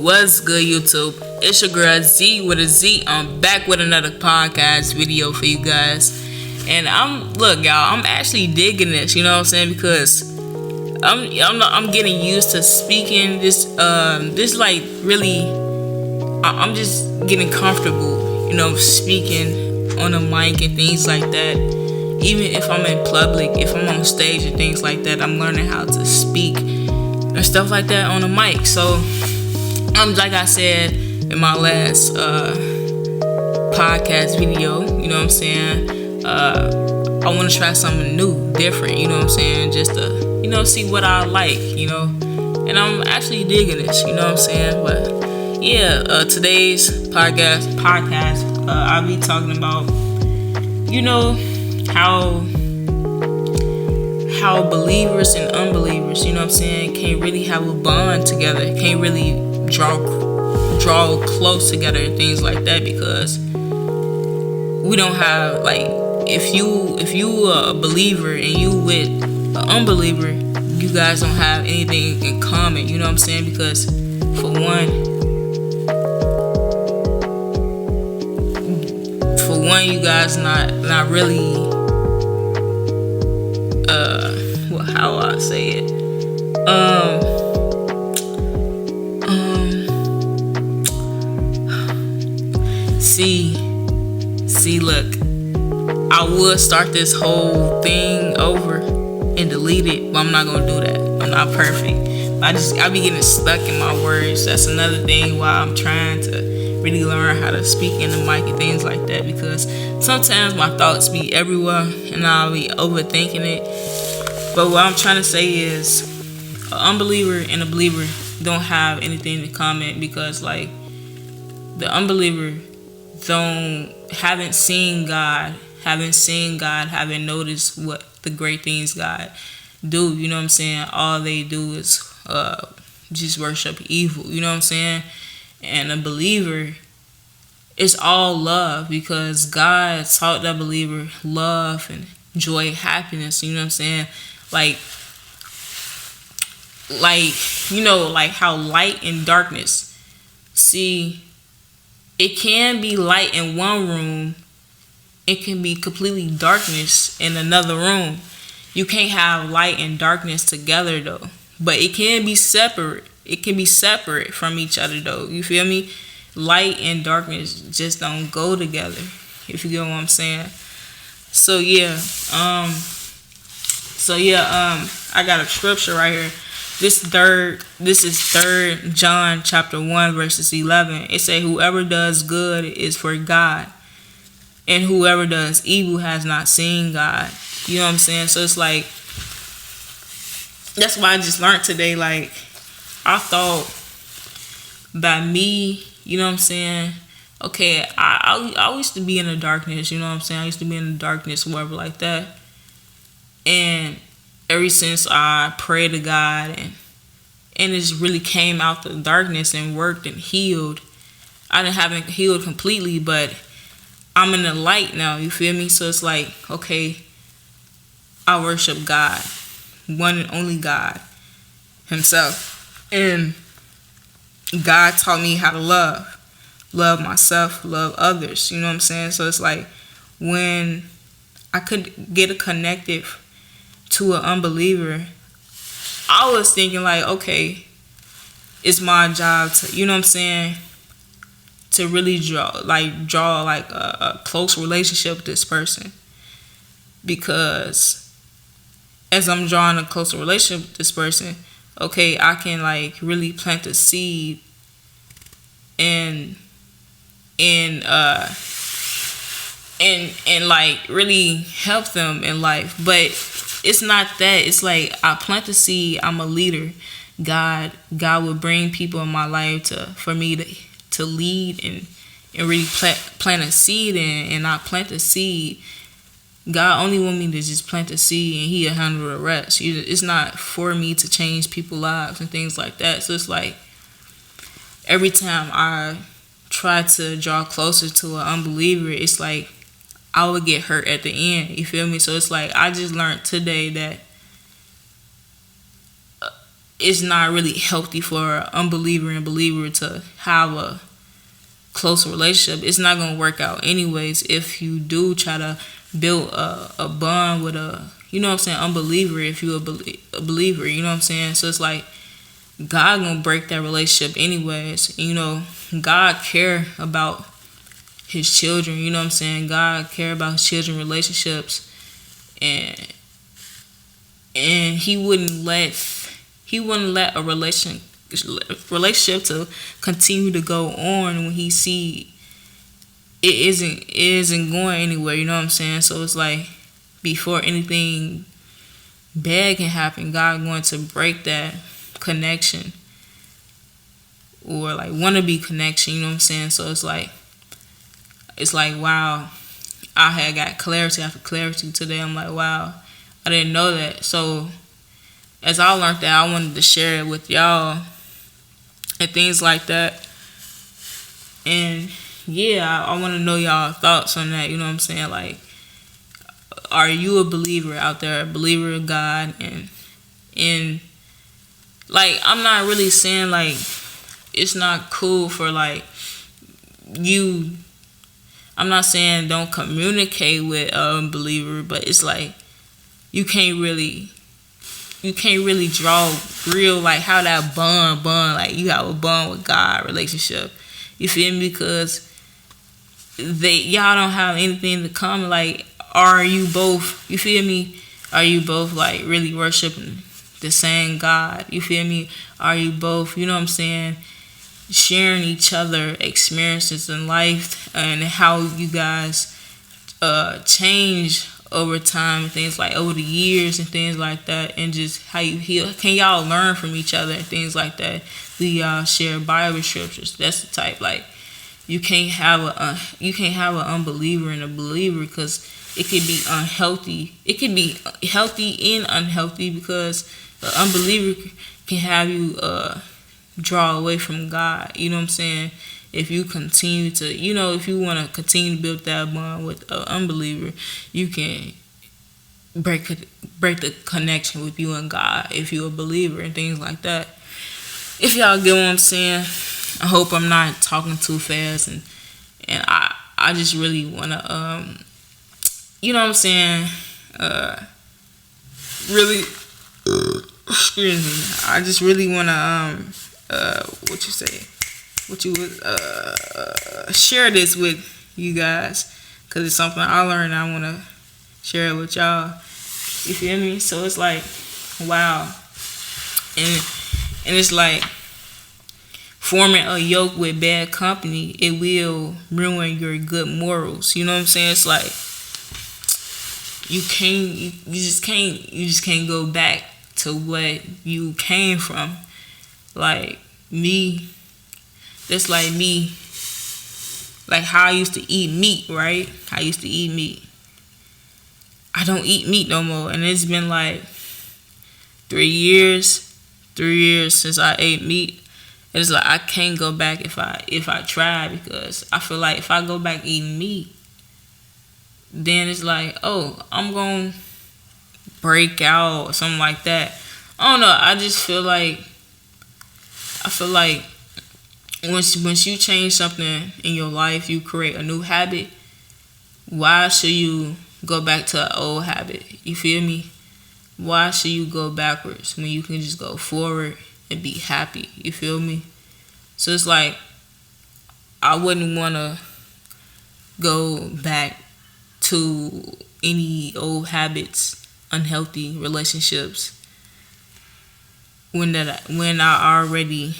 What's good, YouTube? It's your girl Z with a Z. I'm back with another podcast video for you guys. And I'm actually digging this, you know what I'm saying? Because I'm getting used to speaking I'm just getting comfortable, speaking on a mic and things like that. Even if I'm in public, if I'm on stage and things like that, I'm learning how to speak and stuff like that on a mic. So like I said in my last podcast video, you know what I'm saying? I want to try something new, different, you know what I'm saying? Just to, see what I like, and I'm actually digging this, you know what I'm saying? But yeah, today's podcast, I'll be talking about, how believers and unbelievers, you know what I'm saying, can't really have a bond together, can't really draw close together and things like that, because we don't have, like, if you are a believer and you with an unbeliever, you guys don't have anything in common, you know what I'm saying? Because for one, you guys not really how I say it, look, I would start this whole thing over and delete it, but I'm not gonna do that. I'm not perfect. I be getting stuck in my words. That's another thing why I'm trying to really learn how to speak in the mic and things like that, because sometimes my thoughts be everywhere and I'll be overthinking it. But what I'm trying to say is, an unbeliever and a believer don't have anything in common, because, like, the unbeliever haven't seen God, haven't noticed what the great things God do, you know what I'm saying? All they do is just worship evil, you know what I'm saying? And a believer, it's all love, because God taught that believer love and joy, happiness, you know what I'm saying? Like how light and darkness. See, it can be light in one room, it can be completely darkness in another room. You can't have light and darkness together though. But it can be separate. It can be separate from each other though. You feel me? Light and darkness just don't go together, if you get what I'm saying. So yeah, I got a scripture right here. This is 3 John chapter 1 verses 11. It say, whoever does good is for God, and whoever does evil has not seen God. You know what I'm saying? So it's like, that's why I just learned today. Like, I thought by me, you know what I'm saying? Okay, I used to be in the darkness, you know what I'm saying? I used to be in the darkness, whatever like that. And ever since I prayed to God and it just really came out the darkness and worked and healed. I haven't healed completely, but I'm in the light now, you feel me? So it's like, okay, I worship God, one and only God himself. And God taught me how to love myself, love others, you know what I'm saying? So it's like, when I could get connected to an unbeliever, I was thinking like, okay, it's my job to, you know what I'm saying, to really draw a close relationship with this person. Because as I'm drawing a closer relationship with this person, okay, I can like really plant a seed and like really help them in life. But it's not that. It's like, I plant the seed, I'm a leader. God would bring people in my life for me to lead and really plant a seed in, and I plant the seed. God only want me to just plant a seed and he'll handle the rest. It's not for me to change people's lives and things like that. So it's like, every time I try to draw closer to an unbeliever, it's like I would get hurt at the end, you feel me? So it's like, I just learned today that it's not really healthy for an unbeliever and believer to have a close relationship. It's not going to work out anyways if you do try to build a bond with a, you know what I'm saying, unbeliever. If you're a believer, you know what I'm saying. So it's like God gonna break that relationship anyways. You know, God care about his children, you know what I'm saying. God care about his children relationships, and he wouldn't let a relationship to continue to go on when he see it isn't going anywhere, you know what I'm saying. So it's like before anything bad can happen, God going to break that connection, or like wannabe connection, you know what I'm saying. So it's like wow, I had got clarity after clarity today. I'm like, wow, I didn't know that. So as I learned that, I wanted to share it with y'all and things like that. And yeah, I want to know y'all thoughts on that, you know what I'm saying. Like, are you a believer out there, a believer of God? And like, I'm not really saying like it's not cool for like you. I'm not saying don't communicate with a unbeliever, but it's like you can't really draw real, like how that bond like you have a bond with God relationship. You feel me? Because y'all don't have anything to common. Like, are you both? You feel me? Are you both like really worshiping the same God? You feel me? Are you both, you know what I'm saying, sharing each other experiences in life and how you guys change over time and things like over the years and things like that, and just how you heal? Can y'all learn from each other and things like that? Do y'all share Bible scriptures? That's the type. Like, you can't have an unbeliever and a believer, because it could be unhealthy. It could be healthy and unhealthy, because the unbeliever can have you draw away from God. You know what I'm saying? If you continue to, you know, if you want to continue to build that bond with an unbeliever, you can break the connection with you and God if you're a believer and things like that. If y'all get what I'm saying, I hope I'm not talking too fast, and I just really want to, you know what I'm saying, really, excuse me, I just really want to, share this with you guys, because it's something I learned. I want to share it with y'all. You feel me? So it's like, wow, and it's like forming a yoke with bad company. It will ruin your good morals. You know what I'm saying? It's like you just can't go back to what you came from. Like me. That's like me, like how I used to eat meat, right? I used to eat meat. I don't eat meat no more, and it's been like 3 years since I ate meat. It's like I can't go back if I try, because I feel like if I go back eating meat, then it's like, oh, I'm gonna break out or something like that. I don't know. I just feel like once you change something in your life, you create a new habit. Why should you go back to an old habit? You feel me? Why should you go backwards when you can just go forward and be happy? You feel me? So it's like I wouldn't want to go back to any old habits, unhealthy relationships, when I already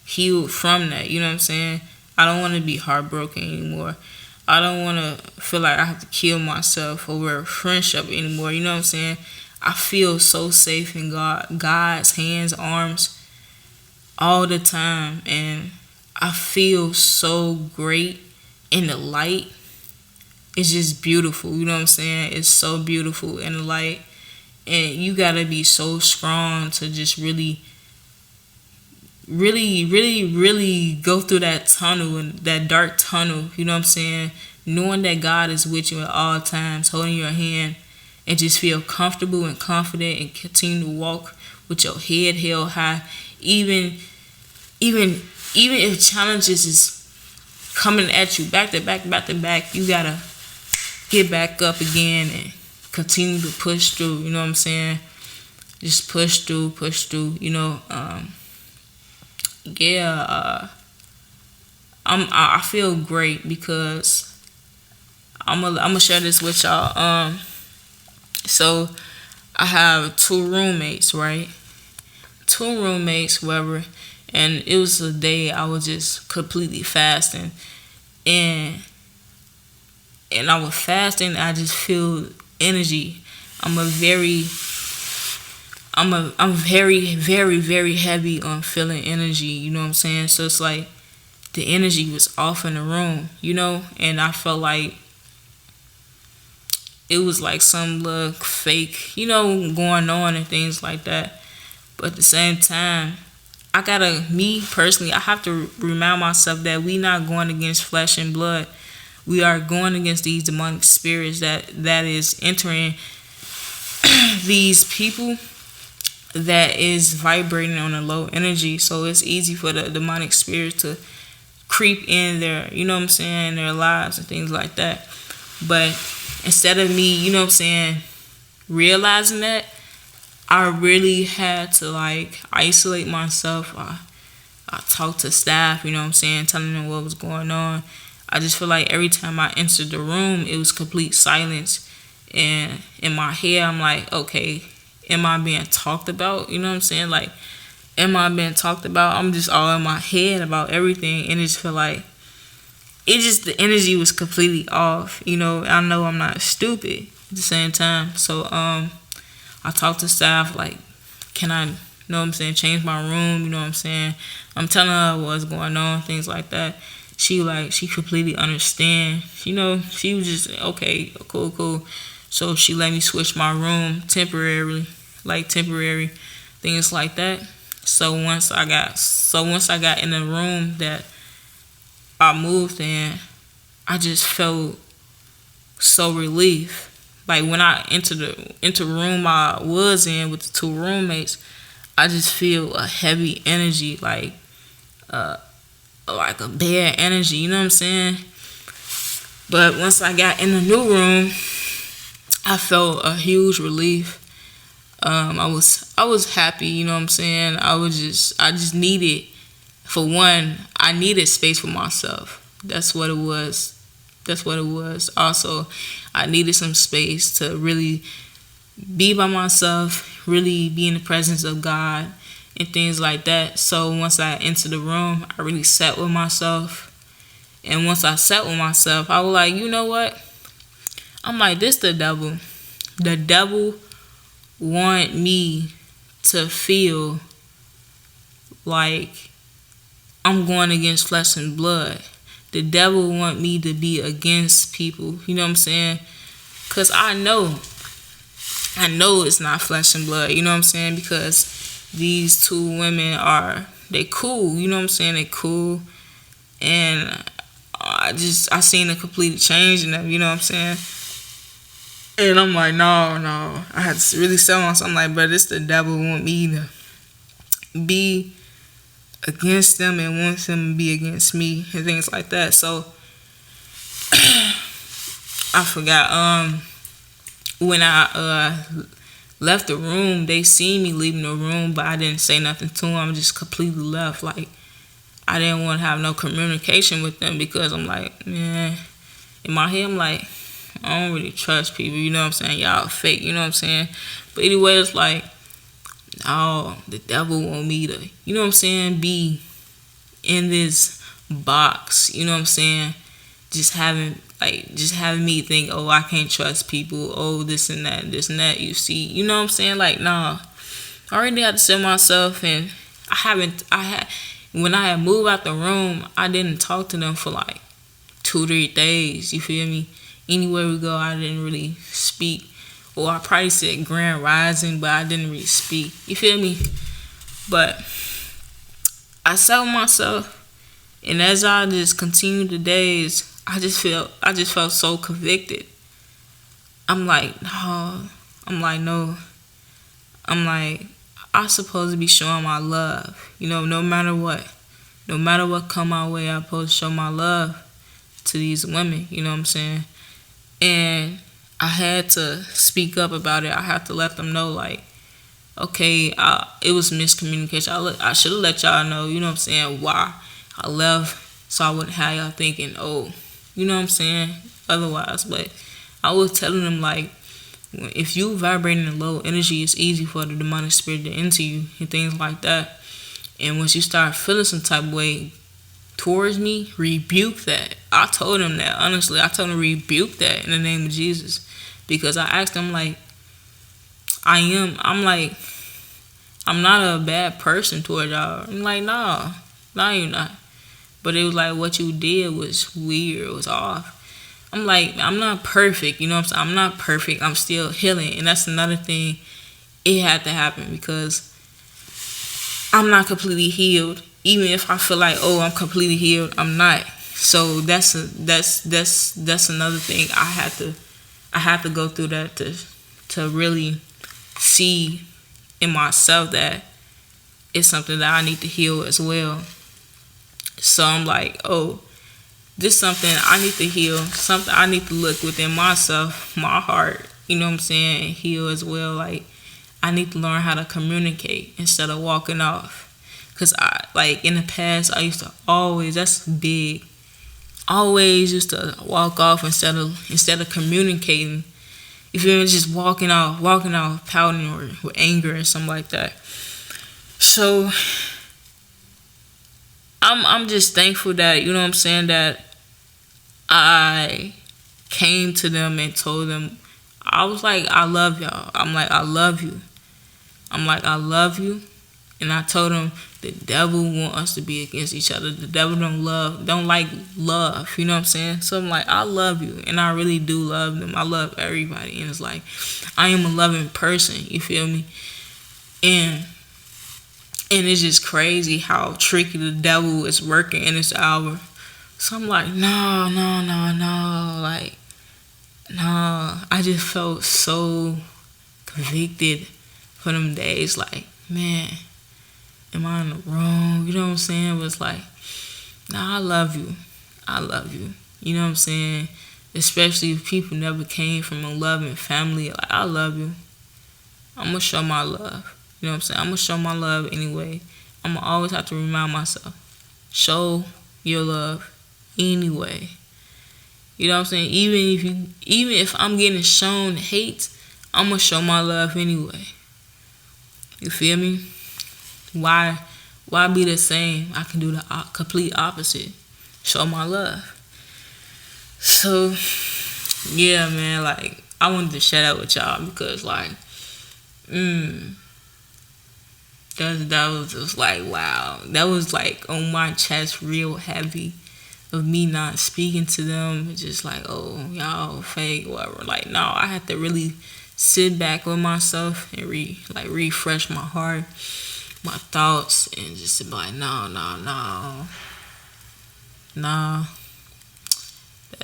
healed from that. You know what I'm saying? I don't want to be heartbroken anymore. I don't want to feel like I have to kill myself over a friendship anymore. You know what I'm saying? I feel so safe in God's hands, arms, all the time, and I feel so great in the light. It's just beautiful. You know what I'm saying? It's so beautiful in the light, and you gotta be so strong to just really go through that tunnel, and that dark tunnel, you know what I'm saying, knowing that God is with you at all times, holding your hand, and just feel comfortable and confident and continue to walk with your head held high, even even even if challenges is coming at you back to back, you gotta get back up again and continue to push through. You know what I'm saying? Just push through. Yeah. I feel great because I'm gonna share this with y'all. So I have two roommates, right? Two roommates, whatever. And it was a day I was just completely fasting, and I was fasting. I just feel energy. I'm very, very, very heavy on feeling energy. You know what I'm saying? So it's like the energy was off in the room, and I felt like it was like some little fake, going on and things like that. But at the same time, me personally, I have to remind myself that we not going against flesh and blood. We are going against these demonic spirits that is entering these people that is vibrating on a low energy. So it's easy for the demonic spirits to creep in their, their lives and things like that. But instead of me, realizing that, I really had to isolate myself. I talked to staff, telling them what was going on. I just feel like every time I entered the room, it was complete silence. And in my head, I'm like, okay, am I being talked about? You know what I'm saying? Like, am I being talked about? I'm just all in my head about everything. And it just feel like, the energy was completely off. I know I'm not stupid at the same time. So, I talked to staff, like, can I, change my room, I'm telling her what's going on, things like that. She completely understand. She was just, okay, cool. So she let me switch my room temporary, things like that. So once I got in the room that I moved in, I just felt so relieved. Like when I entered the room I was in with the two roommates, I just feel a heavy energy, like a bad energy. You know what I'm saying? But once I got in the new room, I felt a huge relief. I was happy. You know what I'm saying? I just needed, for one, I needed space for myself. That's what it was. Also, I needed some space to really be by myself, really be in the presence of God and things like that. So once I entered the room, I really sat with myself. And once I sat with myself, I was like, you know what? I'm like, this the devil. The devil want me to feel like I'm going against flesh and blood. The devil want me to be against people. You know what I'm saying? Because I know it's not flesh and blood. You know what I'm saying? Because these two women they cool. You know what I'm saying? They cool. And I seen a complete change in them. You know what I'm saying? And I'm like, no. I had to really sell myself. I'm like, but it's the devil want me to be against them and wants them to be against me and things like that. So I forgot. When I left the room, they seen me leaving the room, but I didn't say nothing to them. I just completely left. Like, I didn't want to have no communication with them because I'm like, man, in my head, I'm like, I don't really trust people. You know what I'm saying? Y'all fake. You know what I'm saying? But anyway, it's like, oh, the devil want me to, you know what I'm saying, be in this box, you know what I'm saying, just having me think, oh, I can't trust people, oh, this and that, you see, you know what I'm saying, like, nah, I already had to set myself, and when I had moved out the room, I didn't talk to them for like 2-3 days, you feel me? Anywhere we go, I didn't really speak. Or I probably said grand rising, but I didn't really speak. You feel me? But I sat with myself, and as I just continued the days, I just felt so convicted. I'm like, no. I'm like, I supposed to be showing my love. No matter what. No matter what come my way, I'm supposed to show my love to these women. You know what I'm saying? And I had to speak up about it. I had to let them know, like, okay, it was miscommunication. I should have let y'all know, you know what I'm saying, why I left, so I wouldn't have y'all thinking, oh, you know what I'm saying, otherwise. But I was telling them, like, if you vibrating in low energy, it's easy for the demonic spirit to enter you and things like that. And once you start feeling some type of way towards me, rebuke that. I told him that, honestly. I told him to rebuke that in the name of Jesus. Because I asked him, like, I'm not a bad person towards y'all. I'm like, no, you're not. But it was like, what you did was weird. It was off. I'm like, I'm not perfect. You know what I'm saying? I'm not perfect. I'm still healing. And that's another thing. It had to happen because I'm not completely healed. Even if I feel like, oh, I'm completely healed, I'm not. So that's another thing. I had to go through that to really see in myself that it's something that I need to heal as well. So I'm like, oh, this is something I need to heal, something I need to look within myself, my heart, you know what I'm saying, and heal as well. Like, I need to learn how to communicate instead of walking off. Because in the past, I used to always used to walk off instead of communicating. If you're just walking off, pouting or with anger or something like that. So I'm just thankful that, you know what I'm saying, that I came to them and told them, I was like, I love y'all. I'm like, I love you. And I told them the devil want us to be against each other. The devil don't like love. You know what I'm saying? So I'm like, I love you. And I really do love them. I love everybody. And it's like, I am a loving person. You feel me? And it's just crazy how tricky the devil is working in this hour. So I'm like, no. Like, no. I just felt so convicted for them days. Like, man, am I in the wrong? You know what I'm saying? But it's like, nah, I love you. You know what I'm saying? Especially if people never came from a loving family. Like, I love you. I'm going to show my love. You know what I'm saying? I'm going to show my love anyway. I'm going to always have to remind myself. Show your love anyway. You know what I'm saying? Even if I'm getting shown hate, I'm going to show my love anyway. You feel me? Why be the same? I can do the complete opposite. Show my love. So, yeah, man, like, I wanted to share that with y'all because, like, that was just like, wow. That was, like, on my chest real heavy of me not speaking to them. Just like, oh, y'all fake, whatever. Like, no, I had to really sit back with myself and refresh my heart, my thoughts, and just be like, no.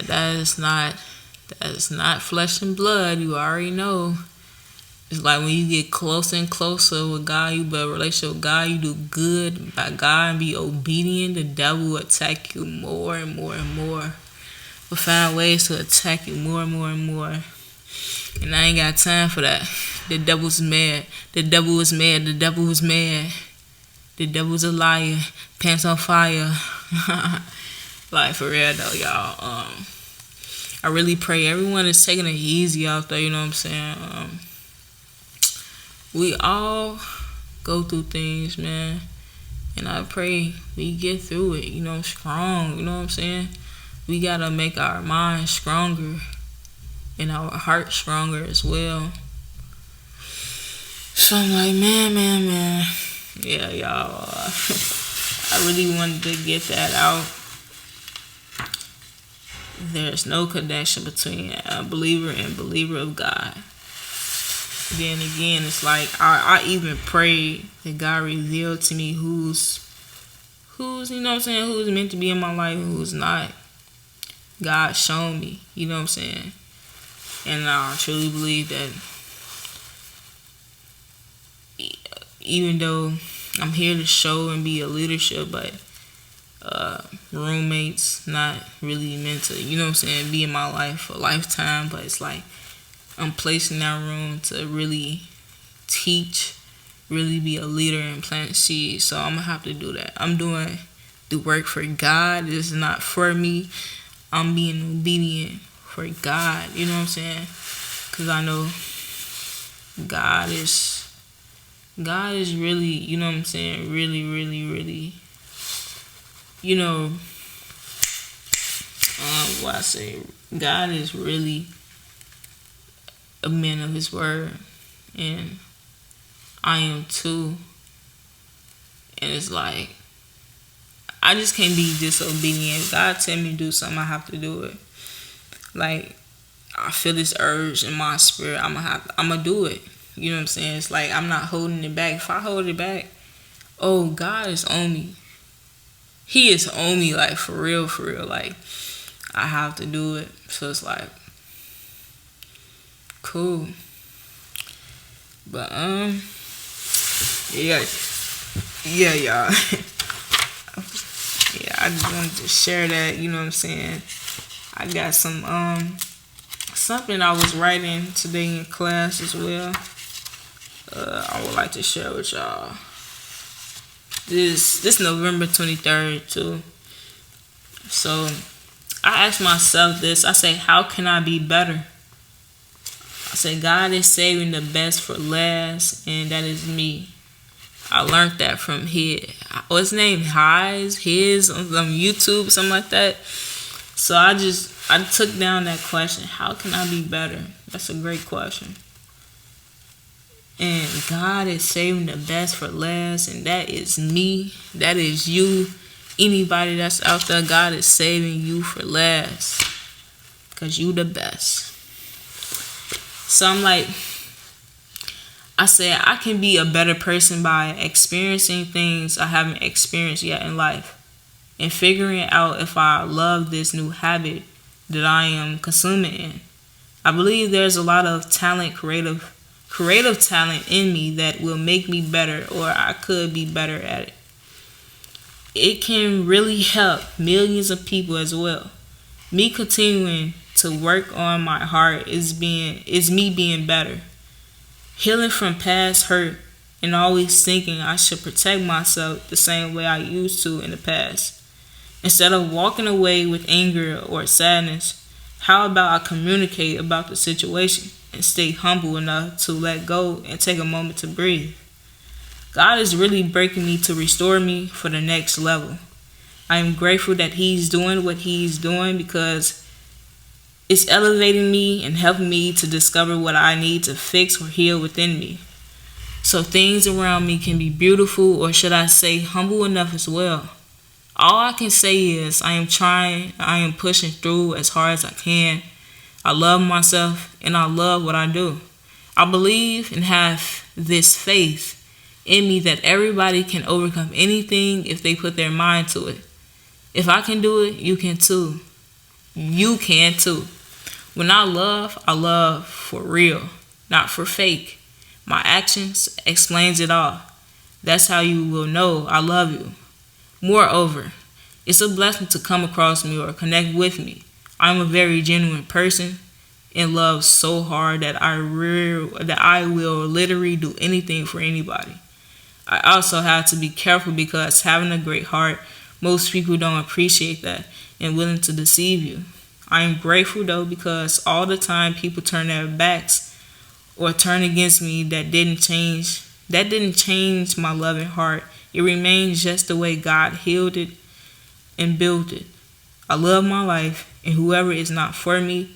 That is not flesh and blood. You already know. It's like when you get closer and closer with God, you build a relationship with God, you do good by God and be obedient, the devil will attack you more and more and more. Will find ways to attack you more and more and more. And I ain't got time for that. The devil's mad. The devil was mad. The devil was mad. The devil's a liar. Pants on fire. Like, for real though, y'all. I really pray everyone is taking it easy out there, you know what I'm saying? We all go through things, man. And I pray we get through it, you know, strong, you know what I'm saying? We gotta make our mind stronger and our heart stronger as well. So I'm like, man. Yeah, y'all. I really wanted to get that out. There's no connection between a believer and believer of God. Then again, it's like I even pray that God reveal to me who's you know what I'm saying, who's meant to be in my life and who's not. God shown me, you know what I'm saying? And I truly believe that even though I'm here to show and be a leadership, but roommates not really meant to, you know what I'm saying, be in my life for a lifetime. But it's like I'm placed in that room to really teach, really be a leader and plant seeds. So I'm gonna have to do that. I'm doing the work for God. It's not for me. I'm being obedient for God. You know what I'm saying? Because I know God is really, you know what I'm saying, really, really, really, you know, what I say, God is really a man of his word, and I am too. And it's like, I just can't be disobedient. If God tell me to do something, I have to do it. Like, I feel this urge in my spirit, I'm gonna do it. You know what I'm saying? It's like I'm not holding it back. If I hold it back, oh, God is on me. He is on me, like, for real, for real. Like, I have to do it. So it's like, cool. But yeah, y'all. Yeah, I just wanted to share that. You know what I'm saying? I got some something I was writing today in class as well. I would like to share with y'all. This November 23rd too. So I asked myself this. I say, how can I be better? I say, God is saving the best for last, and that is me. I learned that from what's his name? His on YouTube, something like that. So I took down that question. How can I be better? That's a great question. And God is saving the best for last, and that is me. That is you. Anybody that's out there, God is saving you for last, because you the best. So I'm like, I said, I can be a better person by experiencing things I haven't experienced yet in life, and figuring out if I love this new habit that I am consuming in. I believe there's a lot of talent, creative talent in me that will make me better, or I could be better at it. It can really help millions of people as well. Me continuing to work on my heart is me being better. Healing from past hurt and always thinking I should protect myself the same way I used to in the past. Instead of walking away with anger or sadness, how about I communicate about the situation and stay humble enough to let go and take a moment to breathe? God is really breaking me to restore me for the next level. I am grateful that He's doing what He's doing, because it's elevating me and helping me to discover what I need to fix or heal within me, so things around me can be beautiful, or should I say humble enough as well. All I can say is I am trying, I am pushing through as hard as I can. I love myself and I love what I do. I believe and have this faith in me that everybody can overcome anything if they put their mind to it. If I can do it, you can too. You can too. When I love for real, not for fake. My actions explains it all. That's how you will know I love you. Moreover, it's a blessing to come across me or connect with me. I'm a very genuine person and love so hard that I will literally do anything for anybody. I also have to be careful, because having a great heart, most people don't appreciate that and willing to deceive you. I am grateful though, because all the time people turn their backs or turn against me, that didn't change my loving heart. It remains just the way God healed it and built it. I love my life, and whoever is not for me,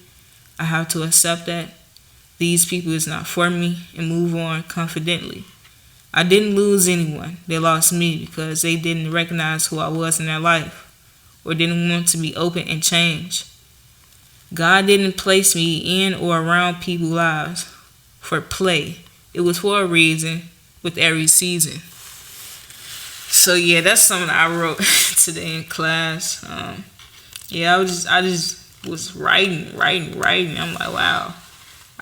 I have to accept that these people is not for me and move on confidently. I didn't lose anyone. They lost me because they didn't recognize who I was in their life, or didn't want to be open and change. God didn't place me in or around people's lives for play. It was for a reason, with every season. So yeah, that's something I wrote today in class. I just was writing. I'm like, wow,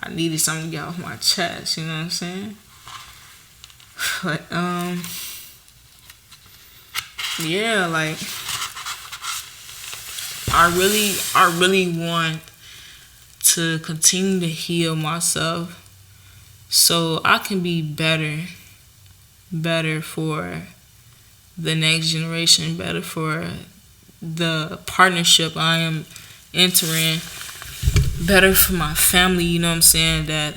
I needed something to get off my chest. You know what I'm saying? But yeah, like I really want to continue to heal myself so I can be better for the next generation, better for the partnership I am entering, better for my family, you know what I'm saying, that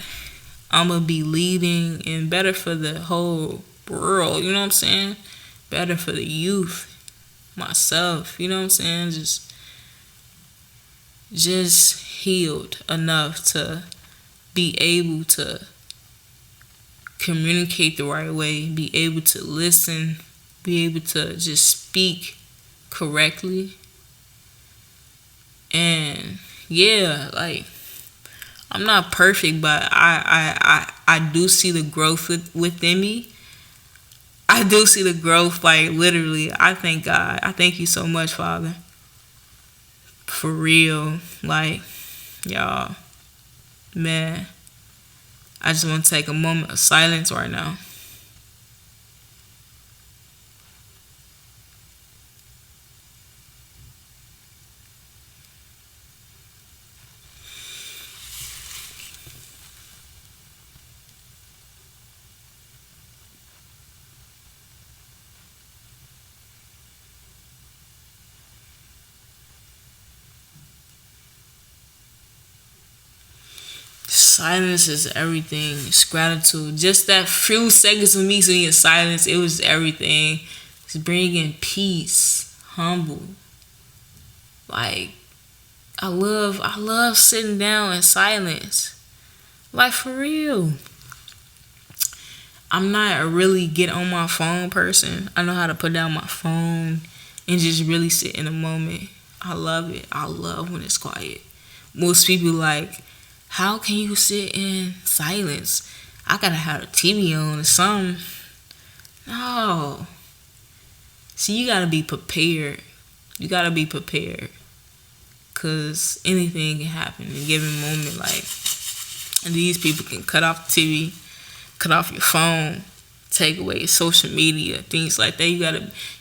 I'm going to be leading, and better for the whole world, you know what I'm saying, better for the youth, myself, you know what I'm saying, just healed enough to be able to communicate the right way, be able to listen, be able to just speak correctly. And yeah, like I'm not perfect, but I do see the growth within me. I do see the growth, like literally. I thank God. I thank you so much, Father. For real. Like, y'all, man, I just want to take a moment of silence right now. Silence is everything. It's gratitude. Just that few seconds of me sitting in silence, it was everything. It's bringing peace, humble. Like I love sitting down in silence. Like for real. I'm not a really get on my phone person. I know how to put down my phone and just really sit in the moment. I love it. I love when it's quiet. Most people like, how can you sit in silence? I gotta have a TV on or something. No. See, you gotta be prepared. You gotta be prepared. Cause anything can happen in a given moment. Like, and these people can cut off the TV, cut off your phone, take away social media, things like that.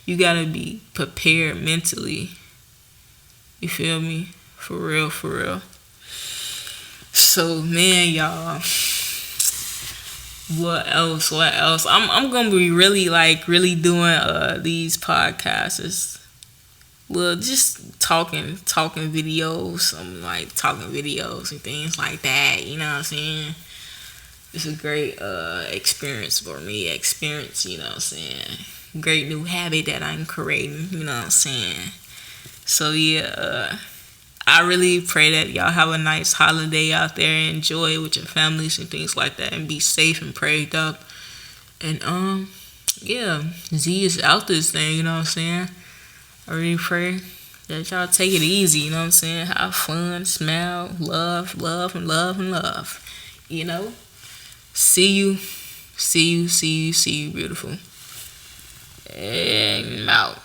You gotta be prepared mentally. You feel me? For real, for real. So man, y'all, what else? I'm gonna be really doing these podcasts. Well, just talking videos. I'm like talking videos and things like that. You know what I'm saying? It's a great experience for me. You know what I'm saying? Great new habit that I'm creating. You know what I'm saying? So yeah, I really pray that y'all have a nice holiday out there and enjoy it with your families and things like that, and be safe and prayed up. And yeah, Z is out this thing. You know what I'm saying? I really pray that y'all take it easy, you know what I'm saying? Have fun, smile, love, and love. You know? See you, beautiful. And I'm out.